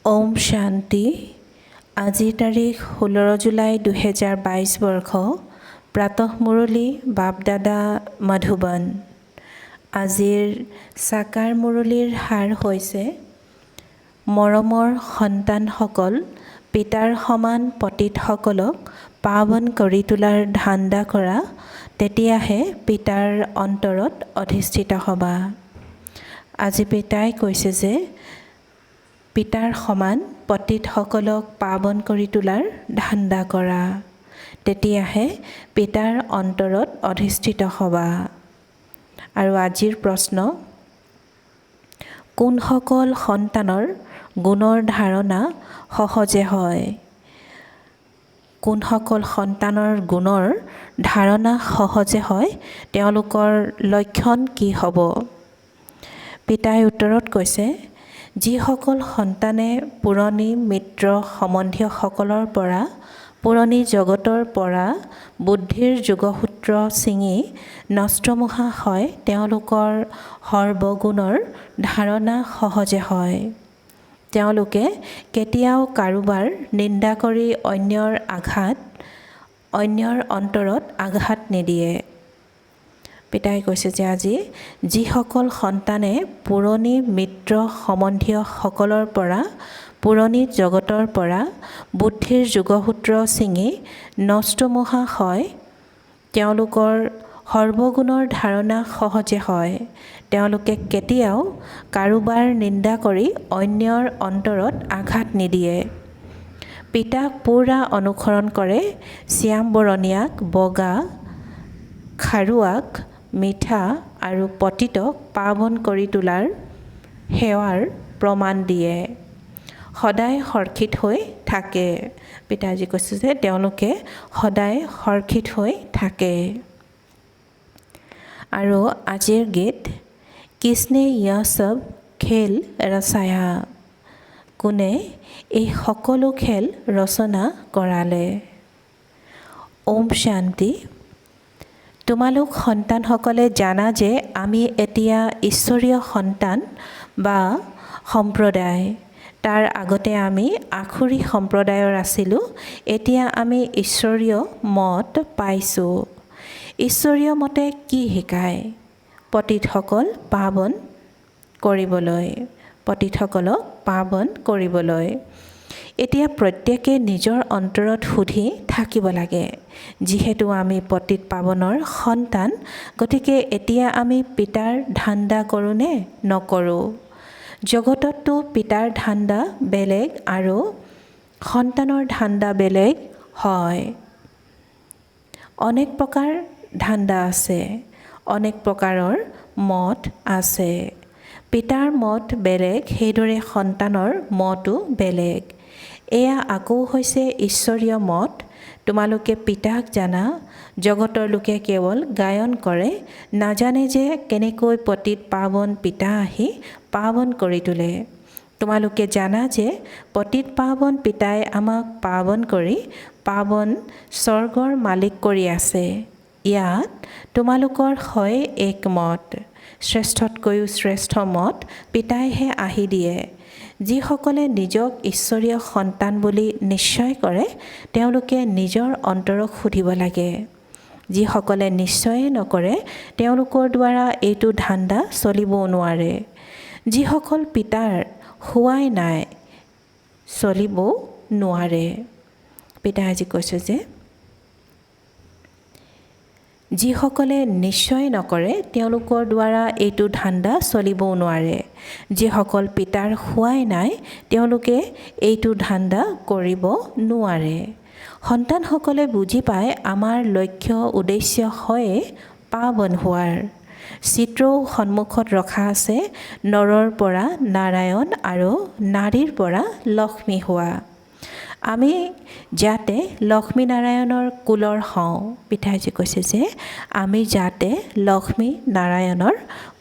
ওম শান্তি। আজিৰ তাৰিখ 16 জুলাই 2022 বৰ্ষ। প্ৰাতঃ মুৰলী বাপদাদা মধুবন। আজিৰ সাকাৰ মুৰলীৰ সাৰ হৈছে, মৰমৰ সন্তানসকল, পিতাৰ সমান পতিতসকলক পাৱন কৰি তোলাৰ ধান্দা কৰা, তেতিয়াহে পিতাৰ অন্তৰত অধিষ্ঠিত হ'বা। আজি পিতাই কৈছে যে পিতাৰ সমান পতিতসকলক পাৱন কৰি তোলাৰ ধান্দা কৰা, তেতিয়াহে পিতাৰ অন্তৰত অধিষ্ঠিত হ'বা। আৰু আজিৰ প্ৰশ্ন, কোনসকল সন্তানৰ গুণৰ ধাৰণা সহজে হয়? কোনসকল সন্তানৰ গুণৰ ধাৰণা সহজে হয়, তেওঁলোকৰ লক্ষণ কি হ'ব? পিতাই উত্তৰত কৈছে, যিসকল সন্তানে পুৰণি মিত্ৰ সম্বন্ধীয়সকলৰ পৰা, পুৰণি জগতৰ পৰা বুদ্ধিৰ যোগসূত্ৰ ছিঙি নষ্টমোহা হয়, তেওঁলোকৰ সৰ্বগুণৰ ধাৰণা সহজে হয়। তেওঁলোকে কেতিয়াও কাৰোবাৰ নিন্দা কৰি অন্যৰ অন্তৰত আঘাত নিদিয়ে। পিতাই কৈছে যে আজি যিসকল সন্তানে পুৰণি মিত্ৰ সম্বন্ধীয়সকলৰ পৰা, পুৰণি জগতৰ পৰা বুদ্ধিৰ যোগসূত্ৰ ছিঙি নষ্টমোহা হয়, তেওঁলোকৰ সৰ্বগুণৰ ধাৰণা সহজে হয়। তেওঁলোকে কেতিয়াও কাৰোবাৰ নিন্দা কৰি অন্যৰ অন্তৰত আঘাত নিদিয়ে। পিতাক পূৰা অনুসৰণ কৰে, শ্যাম বৰণীয়াক, বগা, খাৰুৱাক, মিঠা আৰু পতিতক পাৱন কৰি তোলাৰ সেৱাৰ প্ৰমাণ দিয়ে। সদায় সৰ্ষিত হৈ থাকে। পিতাজী কৈছে যে তেওঁলোকে সদায় সৰ্ষিত হৈ থাকে। আৰু আজিৰ গীত, কিছনে য়হ সব খেল ৰচায়া, কোনে এই সকলো খেল ৰচনা কৰালে? ওম শান্তি। তোমালোক সন্তানসকলে জানা যে আমি এতিয়া ঈশ্বৰীয় সন্তান বা সম্প্ৰদায়। তাৰ আগতে আমি আখুৰী সম্প্ৰদায়ৰ আছিলোঁ। এতিয়া আমি ঈশ্বৰীয় মত পাইছোঁ। ঈশ্বৰীয় মতে কি শিকায়? পতিতসকল পাৱন কৰিবলৈ, পতিতসকলক পাৱন কৰিবলৈ। এতিয়া প্ৰত্যেকে নিজৰ অন্তৰত সুধি থাকিব লাগে, যিহেতু আমি পতিত পাৱনৰ সন্তান, গতিকে এতিয়া আমি পিতাৰ ধান্দা কৰোঁনে নকৰোঁ? জগতততো পিতাৰ ধান্দা বেলেগ আৰু সন্তানৰ ধান্দা বেলেগ হয়। অনেক প্ৰকাৰ ধান্দা আছে, অনেক প্ৰকাৰৰ মত আছে। পিতাৰ মত বেলেগ, সেইদৰে সন্তানৰ মতো বেলেগ। এয়া আকৌ হৈছে ঈশ্বৰীয় মত। তোমালোকে পিতাক জানা। জগতৰ লোকে কেৱল গায়ন কৰে, নাজানে যে কেনেকৈ পতিত পাৱন পিতা আহি পাৱন কৰি তোলে। তোমালোকে জানা যে পতিত পাৱন পিতাই আমাক পাৱন কৰি পাৱন স্বৰ্গৰ মালিক কৰি আছে। ইয়াত তোমালোকৰ হয় একমত। শ্ৰেষ্ঠতকৈও শ্ৰেষ্ঠ মত পিতাইহে আহি দিয়ে। যিসকলে নিজক ঈশ্বৰীয় সন্তান বুলি নিশ্চয় কৰে, তেওঁলোকে নিজৰ অন্তৰক সুধিব লাগে। যিসকলে নিশ্চয়ে নকৰে, তেওঁলোকৰ দ্বাৰা এইটো ধান্দা চলিবও নোৱাৰে। যিসকল পিতাৰ হোৱাই নাই, চলিবও নোৱাৰে। পিতাই আজি কৈছে যে যিসকলে নিশ্চয় নকৰে, তেওঁলোকৰ দ্বাৰা এইটো ধান্দা চলিবও নোৱাৰে। যিসকল পিতাৰ হোৱাই নাই, তেওঁলোকে এইটো ধান্দা কৰিব নোৱাৰে। সন্তানসকলে বুজি পায় আমাৰ লক্ষ্য উদ্দেশ্য হয় পাৱন হোৱাৰ। চিত্ৰও সন্মুখত ৰখা আছে, নৰৰ পৰা নাৰায়ণ আৰু নাৰীৰ পৰা লক্ষ্মী হোৱা। আমি যাতে লক্ষ্মী নাৰায়ণৰ কুলৰ হওঁ। পিতাইজী কৈছে যে আমি যাতে লক্ষ্মী নাৰায়ণৰ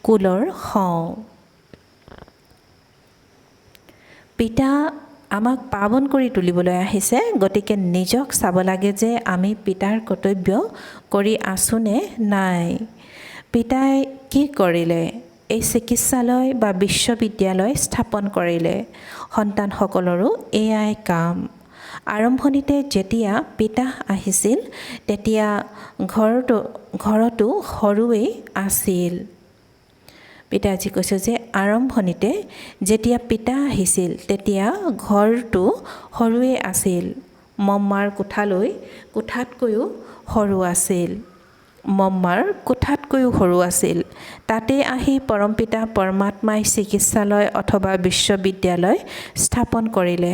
কুলৰ হওঁ। পিতা আমাক পাৱন কৰি তুলিবলৈ আহিছে, গতিকে নিজক চাব লাগে যে আমি পিতাৰ কৰ্তব্য কৰি আছোঁনে নাই। পিতাই কি কৰিলে? এই চিকিৎসালয় বা বিশ্ববিদ্যালয় স্থাপন কৰিলে। সন্তানসকলৰো এয়াই কাম। আৰম্ভণিতে যেতিয়া পিতা আহিছিল তেতিয়া ঘৰতো সৰুৱেই আছিল। পিতাজী কৈছে যে আৰম্ভণিতে যেতিয়া পিতা আহিছিল তেতিয়া ঘৰটো সৰুৱেই আছিল। মম্মাৰ কোঠাতকৈও সৰু আছিল। তাতে আহি পৰমপিতা পৰমাত্মাই চিকিৎসালয় অথবা বিশ্ববিদ্যালয় স্থাপন কৰিলে।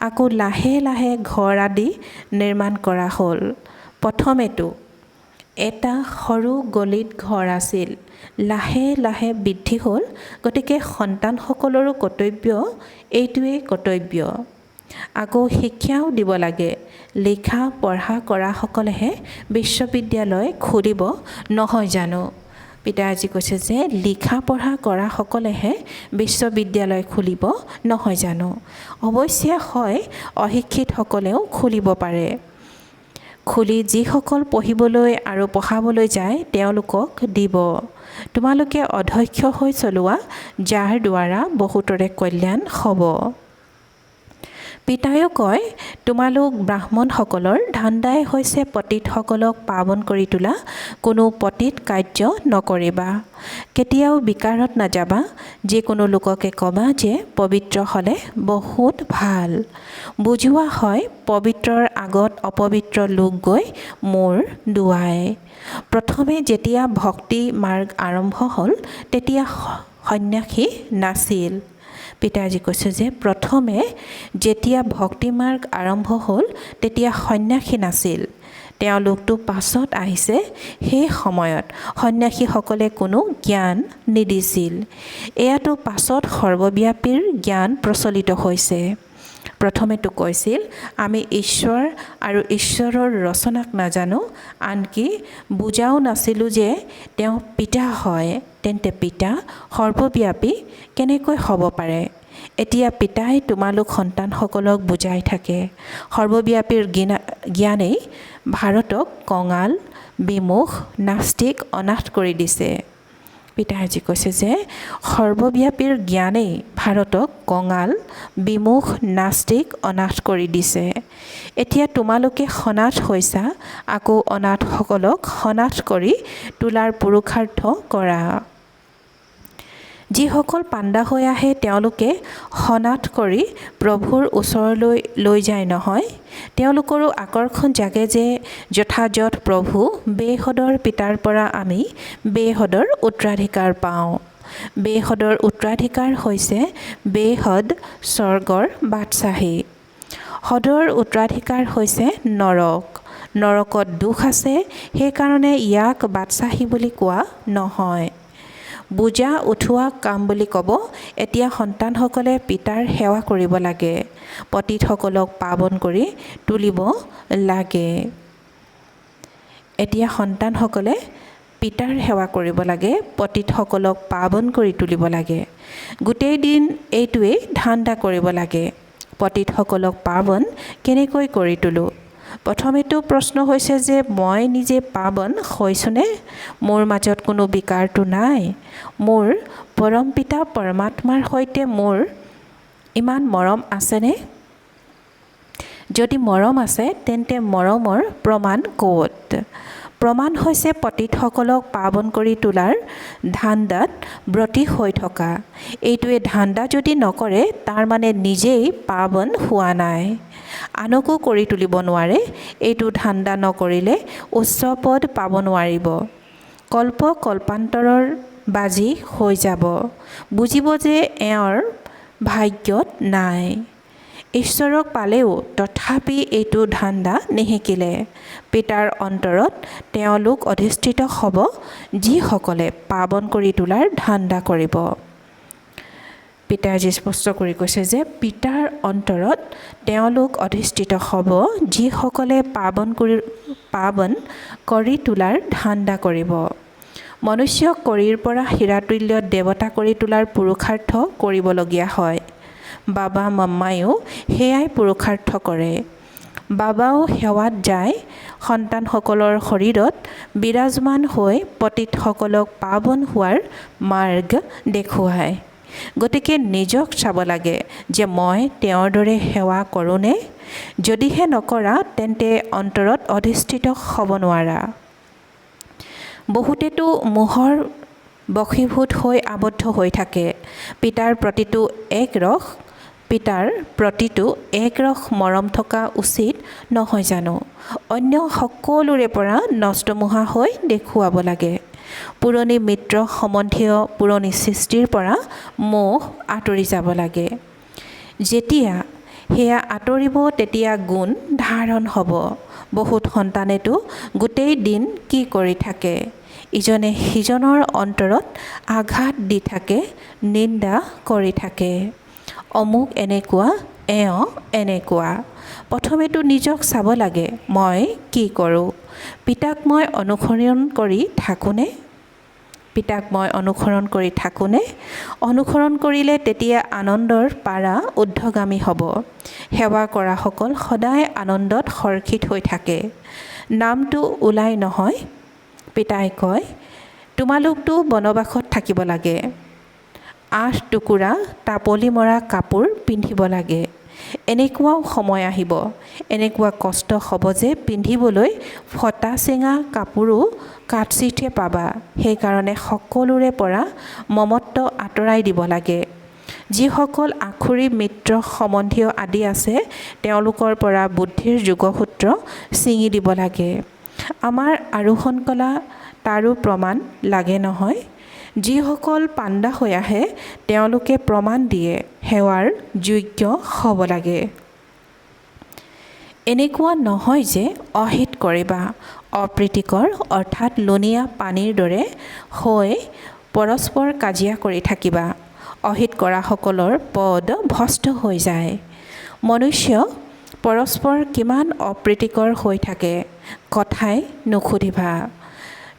আকৌ লাহে লাহে ঘৰ আদি নিৰ্মাণ কৰা হ'ল। প্ৰথমেতো এটা সৰু গলিত ঘৰ আছিল, লাহে লাহে বৃদ্ধি হ'ল। গতিকে সন্তানসকলৰো এইটোৱেই কৰ্তব্য। আকৌ শিক্ষাও দিব লাগে। লিখা পঢ়া কৰাসকলেহে বিশ্ববিদ্যালয় খুলিব, নহয় জানো? পিতাজী কৈছে যে লিখা পঢ়া কৰাসকলেহে বিশ্ববিদ্যালয় খুলিব, নহয় জানো? অৱশ্যে হয়, অশিক্ষিতসকলেও খুলিব পাৰে। খুলি যিসকল পঢ়িবলৈ আৰু পঢ়াবলৈ যায় তেওঁলোকক দিব। তোমালোকে অধ্যক্ষ হৈ চলোৱা, যাৰ দ্বাৰা বহুতৰে কল্যাণ হ'ব। পিতায়ো কয়, তোমালোক ব্ৰাহ্মণসকলৰ ধান্দাই হৈছে পতিতসকলক পাৱন কৰি তোলা। কোনো পতিত কাৰ্য নকৰিবা। কেতিয়াও বিকাৰত নাযাবা। যিকোনো লোককে ক'বা যে পবিত্ৰ হ'লে বহুত ভাল। বুজোৱা হয়, পবিত্ৰৰ আগত অপবিত্ৰ লোক গৈ মূৰ দোৱায়। প্ৰথমে যেতিয়া ভক্তি মাৰ্গ আৰম্ভ হ'ল তেতিয়া সন্ন্যাসী নাছিল। পিতাজী কৈছে যে প্ৰথমে যেতিয়া ভক্তি মাৰ্গ আৰম্ভ হ'ল তেতিয়া সন্ন্যাসী নাছিল। তেওঁলোকতো পাছত আহিছে। সেই সময়ত সন্ন্যাসীসকলে কোনো জ্ঞান নিদিছিল। এয়াতো পাছত সৰ্বব্যাপীৰ জ্ঞান প্ৰচলিত হৈছে। প্ৰথমেতো কৈছিল আমি ঈশ্বৰ আৰু ঈশ্বৰৰ ৰচনাক নাজানো, আনকি বুজাও নাছিলোঁ যে তেওঁ পিতা হয়। তেন্তে পিতা সৰ্বব্যাপী কেনেকৈ হ'ব পাৰে? এতিয়া পিতাই তোমালোক সন্তানসকলক বুজাই থাকে। সৰ্বব্যাপীৰ জ্ঞানেই ভাৰতক কঙাল, বিমুখ, নাস্তিক, অনাথ কৰি দিছে। পিতাজী কৈছে যে সৰ্বব্যাপীৰ জ্ঞানেই ভাৰতক কঙাল, বিমুখ, নাস্তিক, অনাথ কৰি দিছে। এতিয়া তোমালোকে সনাথ হৈছা, আকৌ অনাথসকলক সনাথ কৰি তোলাৰ পুৰুষাৰ্থ কৰা। যিসকল পাণ্ডা হৈ আহে তেওঁলোকে সনাথ কৰি প্ৰভুৰ ওচৰলৈ লৈ যায় নহয়। তেওঁলোকৰো আকৰ্ষণ জাগে যে যথাযথ প্ৰভু বেহদৰ পিতাৰ পৰা আমি বেহদৰ উত্তৰাধিকাৰ পাওঁ। বেহদৰ উত্তৰাধিকাৰ হৈছে বেহদ স্বৰ্গৰ বাদশ্বাহী। হদৰ উত্তৰাধিকাৰ হৈছে নৰক। নৰকত দুখ আছে, সেইকাৰণে ইয়াক বাদশ্বাহী বুলি কোৱা নহয়। বোজা উঠোৱা কাম বুলি ক'ব। এতিয়া সন্তানসকলে পিতাৰ সেৱা কৰিব লাগে, পতিতসকলক পাৱন কৰি তুলিব লাগে। এতিয়া সন্তানসকলে পিতাৰ সেৱা কৰিব লাগে, পতিতসকলক পাৱন কৰি তুলিব লাগে। গোটেই দিন এইটোৱেই ধান্দা কৰিব লাগে। পতিতসকলক পাৱন কেনেকৈ কৰি তোলোঁ? প্ৰথমেতো প্ৰশ্ন হৈছে যে মই নিজে পাৱন হৈছোনে? মোৰ মাজত কোনো বিকাৰটো নাই? মোৰ পৰমপিতা পৰমাত্মাৰ সৈতে মোৰ ইমান মৰম আছেনে? যদি মৰম আছে তেন্তে মৰমৰ প্ৰমাণ ক'ত? প্ৰমাণ হৈছে পতিতসকলক পাৱন কৰি তোলাৰ ধান্দাত ব্ৰতী হৈ থকা। এইটোৱে ধান্দা যদি নকৰে তাৰ মানে নিজেই পাৱন হোৱা নাই। আনকো কৰি তুলিব নোৱাৰে। এইটো ধান্দা নকৰিলে উচ্চ পদ পাব নোৱাৰিব। কল্পান্তৰৰ বাজি হৈ যাব। বুজিব যে এওঁৰ ভাগ্যত নাই। ঈশ্বৰক পালেও তথাপি এইটো ধান্দা নিশিকিলে। পিতাৰ অন্তৰত তেওঁলোক অধিষ্ঠিত হ'ব যিসকলে পাৱন কৰি তোলাৰ ধান্দা কৰিব। পিতাজী স্পষ্ট কৰি কৈছে যে পিতাৰ অন্তৰত তেওঁলোক অধিষ্ঠিত হ'ব যিসকলে পাৱন কৰি তোলাৰ ধান্দা কৰিব। মনুষ্যক কড়িৰ পৰা হীৰাতুল্য দেৱতা কৰি তোলাৰ পুৰুষাৰ্থ কৰিবলগীয়া হয়। বাবা মাম্মায়ো সেয়াই পুৰুষাৰ্থ কৰে। বাবাও সেৱাত যায়, সন্তানসকলৰ শৰীৰত বিৰাজমান হৈ পতিতসকলক পাৱন হোৱাৰ মাৰ্গ দেখুৱায়। গতিকে নিজক চাব লাগে যে মই তেওঁৰ দৰে সেৱা কৰোঁনে? যদিহে নকৰা তেন্তে অন্তৰত অধিষ্ঠিত হ'ব নোৱাৰা। বহুতেতো মোহৰ বশীভূত হৈ আবদ্ধ হৈ থাকে। পিতাৰ প্ৰতিটো একৰস মৰম থকা উচিত নহয় জানো? অন্য সকলোৰে পৰা নষ্টমোহা হৈ দেখুৱাব লাগে। পুৰণি মিত্ৰ সম্বন্ধীয় পুৰণি সৃষ্টিৰ পৰা মোহ আঁতৰি যাব লাগে। যেতিয়া সেয়া আঁতৰিব তেতিয়া গুণ ধাৰণ হ'ব। বহুত সন্তানেতো গোটেই দিন কি কৰি থাকে? ইজনে সিজনৰ অন্তৰত আঘাত দি থাকে, নিন্দা কৰি থাকে। অমুক এনেকুৱা, এওঁ এনেকুৱা। প্ৰথমেতো নিজক চাব লাগে, মই কি কৰোঁ? পিতাক মই অনুসৰণ কৰি থাকোঁনে? অনুসৰণ কৰিলে তেতিয়া আনন্দৰ পাৰা ঊৰ্ধ্বগামী হ'ব। সেৱা কৰাসকল সদায় আনন্দত সৰ্ষিত হৈ থাকে। নামটো ওলাই নহয়। পিতাই কয়, তোমালোকতো বনবাসত থাকিব লাগে। 8 টুকুৰা টাপলি মৰা কাপোৰ পিন্ধিব লাগে। এনেকুৱাও সময় আহিব, এনেকুৱা কষ্ট হ'ব যে পিন্ধিবলৈ ফটা চিঙা কাপোৰো কাৎচিতহে পাবা। সেইকাৰণে সকলোৰে পৰা মমত্ব আঁতৰাই দিব লাগে। যিসকল আখুৰি মিত্ৰ সম্বন্ধীয় আদি আছে তেওঁলোকৰ পৰা বুদ্ধিৰ যোগসূত্ৰ ছিঙি দিব লাগে। আমাৰ আৰোহণ কলা তাৰো প্ৰমাণ লাগে নহয়। যিসকল পাণ্ডা হৈ আহে তেওঁলোকে প্ৰমাণ দিয়ে সেৱাৰ যোগ্য হ'ব লাগে। এনেকুৱা নহয় যে অহিত কৰিবা, অপ্ৰীতিকৰ অৰ্থাৎ লুণীয়া পানীৰ দৰে হৈ পৰস্পৰ কাজিয়া কৰি থাকিবা। অহিত কৰাসকলৰ পদ ভ্ৰষ্ট হৈ যায়। মনুষ্য পৰস্পৰ কিমান অপ্ৰীতিকৰ হৈ থাকে, কথাই নুসুধিবা।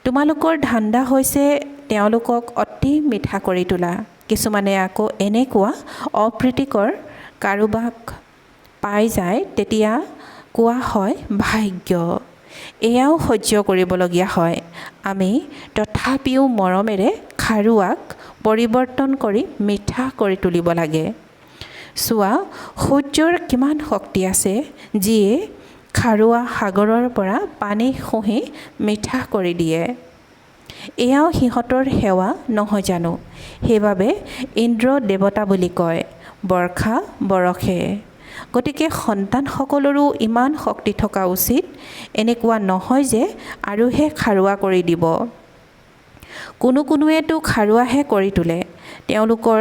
তোমালোকৰ ধান্দা হৈছে তেওঁলোকক অতি মিঠা কৰি তোলা। কিছুমানে আকৌ এনেকুৱা অপ্ৰীতিকৰ কাৰোবাক পাই যায় তেতিয়া কোৱা হয় ভাগ্য। এয়াও সহ্য কৰিবলগীয়া হয়। আমি তথাপিও মৰমেৰে খাৰুৱাক পৰিৱৰ্তন কৰি মিঠা কৰি তুলিব লাগে। চোৱা, সূৰ্যৰ কিমান শক্তি আছে, যিয়ে খাৰুৱা সাগৰৰ পৰা পানী শুহি মিঠা কৰি দিয়ে। এয়াও সিহঁতৰ সেৱা নহয় জানো? সেইবাবে ইন্দ্ৰ দেৱতা বুলি কয়, বৰ্ষা বৰষে। গতিকে সন্তানসকলৰো ইমান শক্তি থকা উচিত। এনেকুৱা নহয় যে আৰুহে খাৰুৱা কৰি দিব। কোনোৱেতো খাৰুৱাহে কৰি তোলে। তেওঁলোকৰ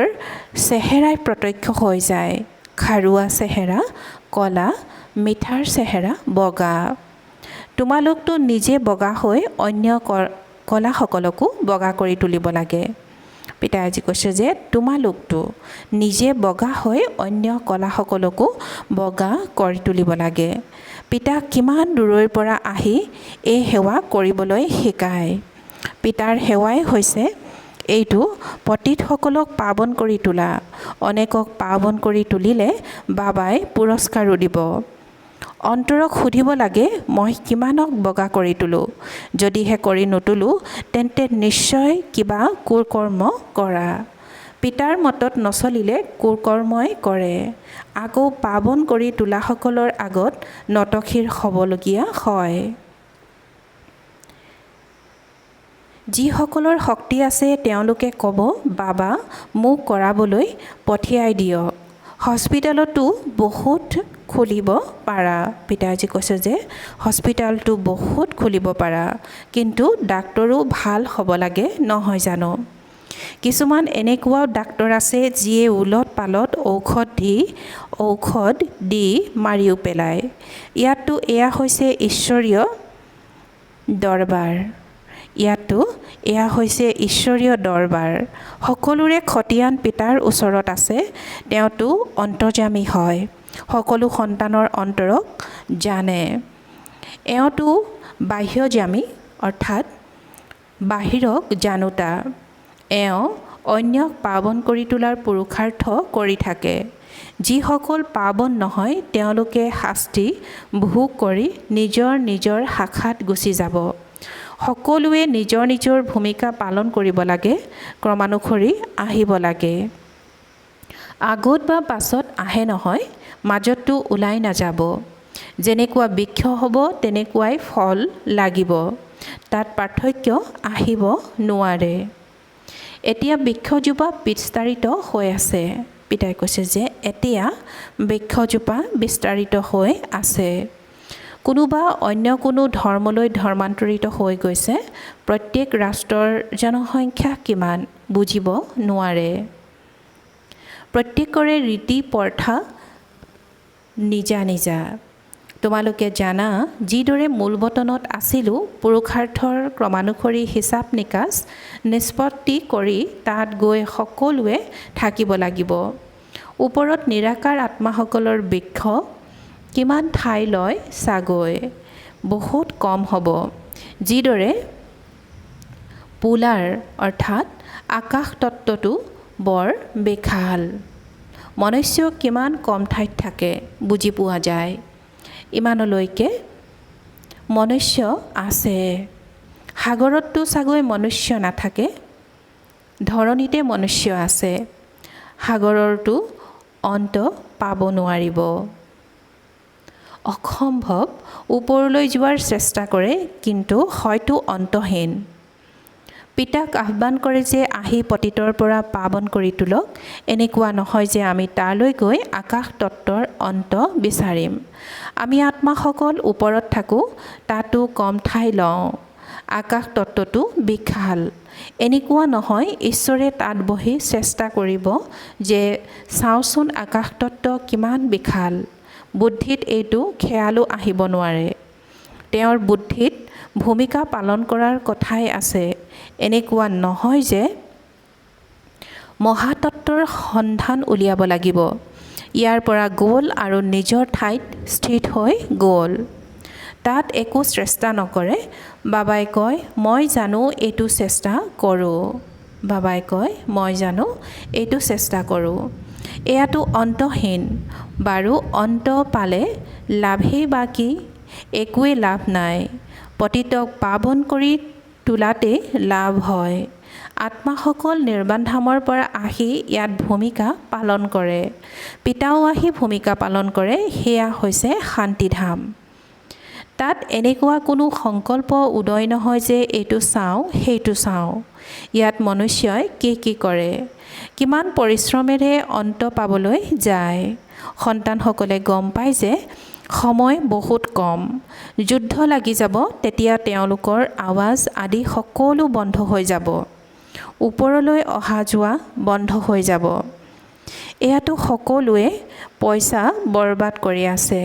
চেহেৰাই প্ৰত্যক্ষ হৈ যায়। খাৰুৱা চেহেৰা কলা, মিঠাৰ চেহেৰা বগা। তোমালোকতো নিজে বগা হৈ অন্য কলাসকলকো বগা কৰি তুলিব লাগে। পিতাই আজি কৈছে যে তোমালোকতো নিজে বগা হৈ অন্য কলাসকলকো বগা কৰি তুলিব লাগে। পিতা কিমান দূৰৈৰ পৰা আহি এই সেৱা কৰিবলৈ শিকায়। পিতাৰ সেৱাই হৈছে এইটো, পতিতসকলক পাৱন কৰি তোলা। অনেকক পাৱন কৰি তুলিলে বাবাই পুৰস্কাৰো দিব। অন্তৰক সুধিব লাগে, মই কিমানক বগা কৰি তোলোঁ? যদিহে কৰি নুতুলো তেন্তে নিশ্চয় কিবা কুকৰ্ম কৰা। পিতাৰ মতত নচলিলে কুকৰ্মই কৰে। আকৌ পাৱন কৰি তোলাসকলৰ আগত নতশিৰ হ'বলগীয়া হয়। যিসকলৰ শক্তি আছে তেওঁলোকে ক'ব, বাবা মোক কৰাবলৈ পঠিয়াই দিয়ক। হস্পিটেলতো বহুত খুলিব পাৰা। পিতাই আজি কৈছে যে হস্পিটেলটো বহুত খুলিব পাৰা, কিন্তু ডাক্তৰো ভাল হ'ব লাগে নহয় জানো? কিছুমান এনেকুৱাও ডাক্তৰ আছে যিয়ে উলট পালট ঔষধ দি মাৰিও পেলায়। এয়া হৈছে ঈশ্বৰীয় দৰবাৰ। সকলোৰে খতিয়ান পিতাৰ ওচৰত আছে। তেওঁতো অন্তৰ্যামী হয়, সকলো সন্তানৰ অন্তৰক জানে। এওঁতো বাহ্যযামী অৰ্থাৎ বাহিৰক জানোতা। এওঁ অন্যক পাৱন কৰি তোলাৰ পুৰুষাৰ্থ কৰি থাকে। যিসকল পাৱন নহয় তেওঁলোকে শাস্তি ভোগ কৰি নিজৰ নিজৰ শাখাত গুচি যাব। সকলোৱে নিজৰ নিজৰ ভূমিকা পালন কৰিব লাগে, ক্ৰমানুসৰি আহিব লাগে। আগত বা পাছত আহে নহয়, মাজততো ওলাই নাযাব। যেনেকুৱা বৃক্ষ হ'ব তেনেকুৱাই ফল লাগিব, তাত পাৰ্থক্য আহিব নোৱাৰে। এতিয়া বৃক্ষজোপা বিস্তাৰিত হৈ আছে। পিতাই কৈছে যে এতিয়া বৃক্ষজোপা বিস্তাৰিত হৈ আছে। কোনোবা অন্য কোনো ধৰ্মলৈ ধৰ্মান্তৰিত হৈ গৈছে। প্ৰত্যেক ৰাষ্ট্ৰৰ জনসংখ্যা কিমান বুজিব নোৱাৰে। প্ৰত্যেকৰে ৰীতি প্ৰথা নিজা নিজা। তোমালোকে জানা, যিদৰে মূলবতনত আছিলোঁ, পুৰুষাৰ্থৰ ক্ৰমানুসৰি হিচাপ নিকাচ নিষ্পত্তি কৰি তাত গৈ সকলোৱে থাকিব লাগিব। ওপৰত নিৰাকাৰ আত্মাসকলৰ বৃক্ষ কিমান ঠাই লয় চাগৈ, বহুত কম হ'ব। যিদৰে পোলাৰ অৰ্থাৎ আকাশ তত্ত্বটো বৰ বিশাল। মনুষ্য কিমান কম ঠাইত থাকে বুজি পোৱা যায়। ইমানলৈকে মনুষ্য আছে। সাগৰততো চাগৈ মনুষ্য নাথাকে, ধৰণীতে মনুষ্য আছে। সাগৰৰতো অন্ত পাব নোৱাৰিব। অসম্ভৱ ওপৰলৈ যোৱাৰ চেষ্টা কৰে, কিন্তু হয়তো অন্তহীন। পিতাক আহ্বান কৰে যে আহি পতিতৰ পৰা পাৱন কৰি তোলক। এনেকুৱা নহয় যে আমি তালৈ গৈ আকাশ তত্ত্বৰ অন্ত বিচাৰিম। আমি আত্মাসকল ওপৰত থাকোঁ, তাতো কম ঠাই লওঁ। আকাশ তত্ত্বটো বিশাল। এনেকুৱা নহয় ঈশ্বৰে তাত বহি চেষ্টা কৰিব যে চাওঁচোন আকাশ তত্ত্ব কিমান বিশাল। বুদ্ধিত এইটো খেয়ালো আহিব নোৱাৰে। তেওঁৰ বুদ্ধিত ভূমিকা পালন কৰাৰ কথাই আছে। এনেকুৱা নহয় যে মহাতত্ত্বৰ সন্ধান উলিয়াব লাগিব। ইয়াৰ পৰা গ'ল আৰু নিজৰ ঠাইত স্থিত হৈ গ'ল। তাত একো চেষ্টা নকৰে। বাবাই কয়, মই জানো এইটো চেষ্টা কৰোঁ। বাবাই কয়, মই জানো এইটো চেষ্টা কৰোঁ। এয়াতো অন্তহীন। বাৰু অন্ত পালে লাভেই বা কি? একোৱেই লাভ নাই। পতিতক পাৱন কৰি তোলাতে লাভ হয়। আত্মাসকল নিৰ্বাণধামৰ পৰা আহি ইয়াত ভূমিকা পালন কৰে। পিতাও আহি ভূমিকা পালন কৰে। সেয়া হৈছে শান্তিধাম। তাত এনেকুৱা কোনো সংকল্প উদয় নহয় যে এইটো চাওঁ সেইটো চাওঁ। ইয়াত মনুষ্যই কি কৰে, কিমান পৰিশ্ৰমেৰে অন্ত পাবলৈ যায়। সন্তানসকলে গম পায় যে সময় বহুত কম। যুদ্ধ লাগি যাব, তেতিয়া তেওঁলোকৰ আৱাজ আদি সকলো বন্ধ হৈ যাব। ওপৰলৈ অহা যোৱা বন্ধ হৈ যাব। এয়াতো সকলোৱে পইচা বৰবাদ কৰি আছে,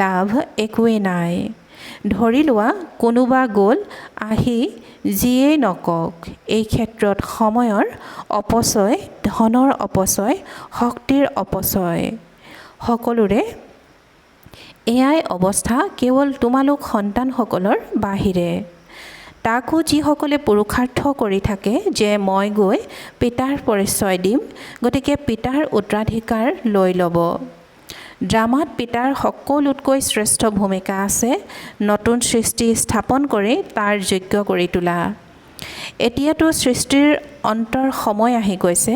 লাভ একোৱেই নাই। ধৰি লোৱা কোনোবা গ'ল, আহি যিয়েই নকওক, এই ক্ষেত্ৰত সময়ৰ অপচয়, ধনৰ অপচয়, শক্তিৰ অপচয়। সকলোৰে এয়াই অৱস্থা, কেৱল তোমালোক সন্তানসকলৰ বাহিৰে। তাকো যিসকলে পুৰুষাৰ্থ কৰি থাকে যে মই গৈ পিতাৰ পৰিচয় দিম, গতিকে পিতাৰ উত্তৰাধিকাৰ লৈ ল'ব। ড্ৰামাত পিতাৰ সকলোতকৈ শ্ৰেষ্ঠ ভূমিকা আছে, নতুন সৃষ্টি স্থাপন কৰি তাৰ যোগ্য কৰি তোলা। এতিয়াতো সৃষ্টিৰ অন্তৰ সময় আহি গৈছে।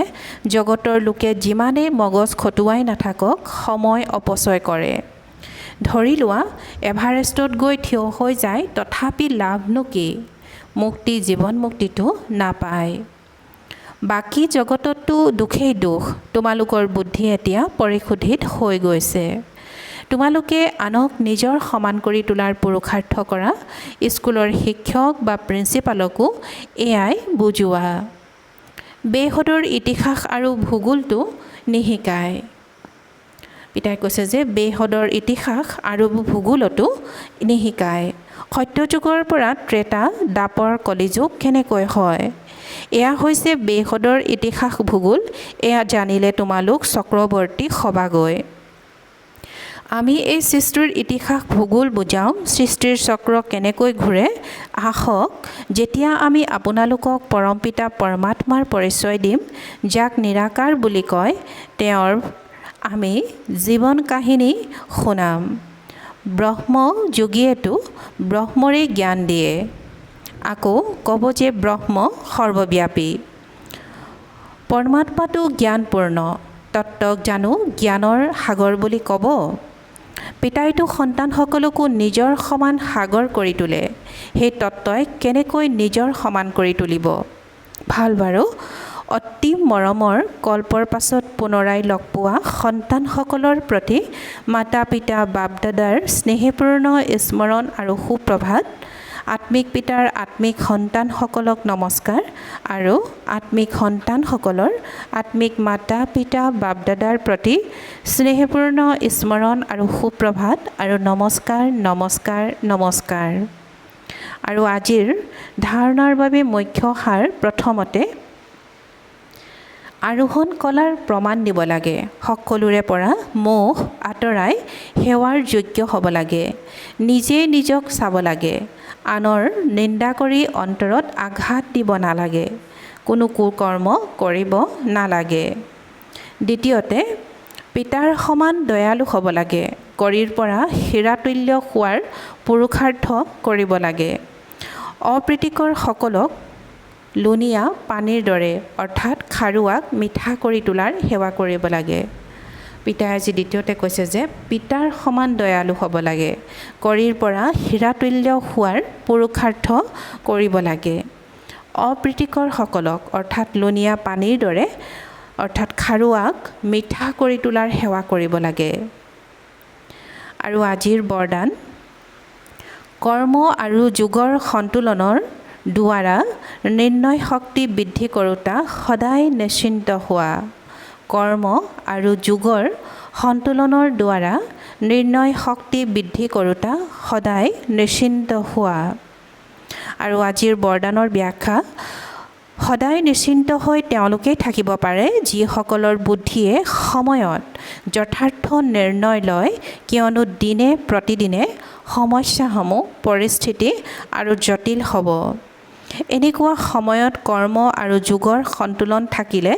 জগতৰ লোকে যিমানেই মগজ খটুৱাই নাথাকক, সময় অপচয় কৰে। ধৰি লোৱা এভাৰেষ্টত গৈ থিয় হৈ যায়, তথাপি লাভনো কি? মুক্তি, জীৱন মুক্তিটো নাপায়। বাকী জগতততো দুখেই দুখ। তোমালোকৰ বুদ্ধি এতিয়া পৰিশোধিত হৈ গৈছে। তোমালোকে আনক নিজৰ সমান কৰি তোলাৰ পুৰুষাৰ্থ কৰা। স্কুলৰ শিক্ষক বা প্ৰিন্সিপালকো এয়াই বুজোৱা। বেহদৰ ইতিহাস আৰু ভূগোলটো নিশিকায়। পিতাই কৈছে যে বেহদৰ ইতিহাস আৰু ভূগোলতো নিশিকায়। সত্যযুগৰ পৰা ত্ৰেতা দাপৰ কলিযুগ কেনেকৈ হয়, এয়া হৈছে বেহদৰ ইতিহাস ভূগোল। এয়া জানিলে তোমালোক চক্ৰৱৰ্তী হবাগৈ। আমি এই সৃষ্টিৰ ইতিহাস ভূগোল বুজাওঁ, সৃষ্টিৰ চক্ৰ কেনেকৈ ঘূৰে। আহক, যেতিয়া আমি আপোনালোকক পৰমপিতা পৰমাত্মাৰ পৰিচয় দিম, যাক নিৰাকাৰ বুলি কয়, তেওঁৰ আমি জীৱন কাহিনী শুনাম। ব্ৰহ্মযোগীয়েতো ব্ৰহ্মৰে জ্ঞান দিয়ে। আকৌ ক'ব যে ব্ৰহ্ম সৰ্বব্যাপী। পৰমাত্মাটো জ্ঞানপূৰ্ণ, তত্ত্বক জানো জ্ঞানৰ সাগৰ বুলি ক'ব। পিতাইতো সন্তানসকলকো নিজৰ সমান সাগৰ কৰি তোলে। সেই তত্ত্বই কেনেকৈ নিজৰ সমান কৰি তুলিব? ভাল বাৰু, অতি মৰমৰ কল্পৰ পাছত পুনৰাই লগ পোৱা সন্তানসকলৰ প্ৰতি মাতা পিতা বাপ দাদাৰ স্নেহপূৰ্ণ স্মৰণ আৰু সুপ্ৰভাত। আত্মিক পিতাৰ আত্মিক সন্তানসকলক নমস্কাৰ আৰু আত্মিক সন্তানসকলৰ আত্মিক মাতা পিতা বাপ দাদাৰ প্ৰতি স্নেহপূৰ্ণ স্মৰণ আৰু সুপ্ৰভাত আৰু নমস্কাৰ নমস্কাৰ নমস্কাৰ। আৰু আজিৰ ধাৰণাৰ বাবে মুখ্য সাৰ প্ৰথমতে আৰোহণ কলাৰ প্ৰমাণ দিব লাগে। সকলোৰে পৰা মোহ আঁতৰাই সেৱাৰ যোগ্য হ'ব লাগে। নিজে নিজক চাব লাগে। আনৰ নিন্দা কৰি অন্তৰত আঘাত দিব নালাগে। কোনো কুকৰ্ম কৰিব নালাগে। দ্বিতীয়তে পিতাৰ সমান দয়ালু হ'ব লাগে। কৰিৰ পৰা হীৰাতুল্য হোৱাৰ পুৰুষাৰ্থ কৰিব লাগে। অপ্ৰীতিকৰ সকলক লুণীয়া পানীৰ দৰে অৰ্থাৎ খাৰুৱাক মিঠা কৰি তোলাৰ সেৱা কৰিব লাগে। পিতাই আজি দ্বিতীয়তে কৈছে যে পিতাৰ সমান দয়ালু হ'ব লাগে। কৰিৰ পৰা হীৰাতুল্য হোৱাৰ পুৰুষাৰ্থ কৰিব লাগে। অপ্ৰীতিকৰ সকলক অৰ্থাৎ লুণীয়া পানীৰ দৰে অৰ্থাৎ খাৰুৱাক মিঠা কৰি তোলাৰ সেৱা কৰিব লাগে। আৰু আজিৰ বৰদান, কৰ্ম আৰু যোগৰ সন্তুলনৰ দ্বাৰা নিৰ্ণয় শক্তি বৃদ্ধি কৰোঁতা সদায় নিশ্চিন্ত হোৱা। কৰ্ম আৰু যোগৰ সন্তুলনৰ দ্বাৰা নিৰ্ণয় শক্তি বৃদ্ধি কৰোঁতা সদায় নিশ্চিন্ত হোৱা। আৰু আজিৰ বৰদানৰ ব্যাখ্যা, সদায় নিশ্চিন্ত হৈ তেওঁলোকেই থাকিব পাৰে যিসকলৰ বুদ্ধিয়ে সময়ত যথাৰ্থ নিৰ্ণয় লয়, কিয়নো দিনে প্ৰতিদিনে সমস্যাসমূহ পৰিস্থিতি আৰু জটিল হ'ব। এনেকুৱা সময়ত কৰ্ম আৰু যোগৰ সন্তুলন থাকিলে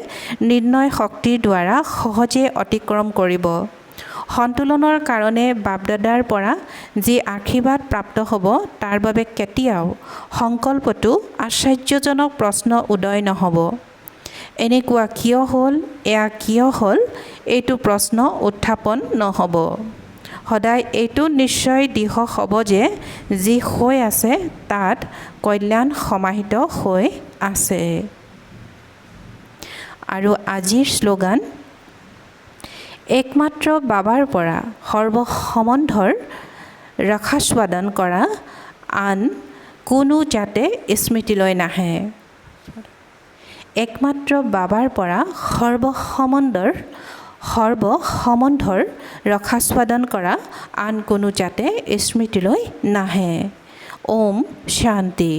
নিৰ্ণয় শক্তিৰ দ্বাৰা সহজে অতিক্ৰম কৰিব। সন্তুলনৰ কাৰণে বাপদাদাৰ পৰা যি আশীৰ্বাদ প্ৰাপ্ত হ'ব তাৰ বাবে কেতিয়াও সংকল্পটো আশ্চৰ্যজনক প্ৰশ্ন উদয় নহ'ব। এনেকুৱা কিয় হ'ল, এয়া কিয় হ'ল, এইটো প্ৰশ্ন উত্থাপন নহ'ব। সদায় এইটো নিশ্চয় দৃঢ় হ'ব যে যি হৈ আছে তাত কল্যাণ সমাহিত হৈ আছে। আৰু আজিৰ শ্লোগান, একমাত্ৰ বাবাৰ পৰা সৰ্বসম্বন্ধৰ ৰসাস্বাদন কৰা আন কোনো যাতে স্মৃতিলৈ নাহে। একমাত্ৰ বাবাৰ পৰা সৰ্বসম্বন্ধৰ ৰসাস্বাদন কৰা আন কোনো যাতে স্মৃতিলৈ নাহে। ওম শান্তি।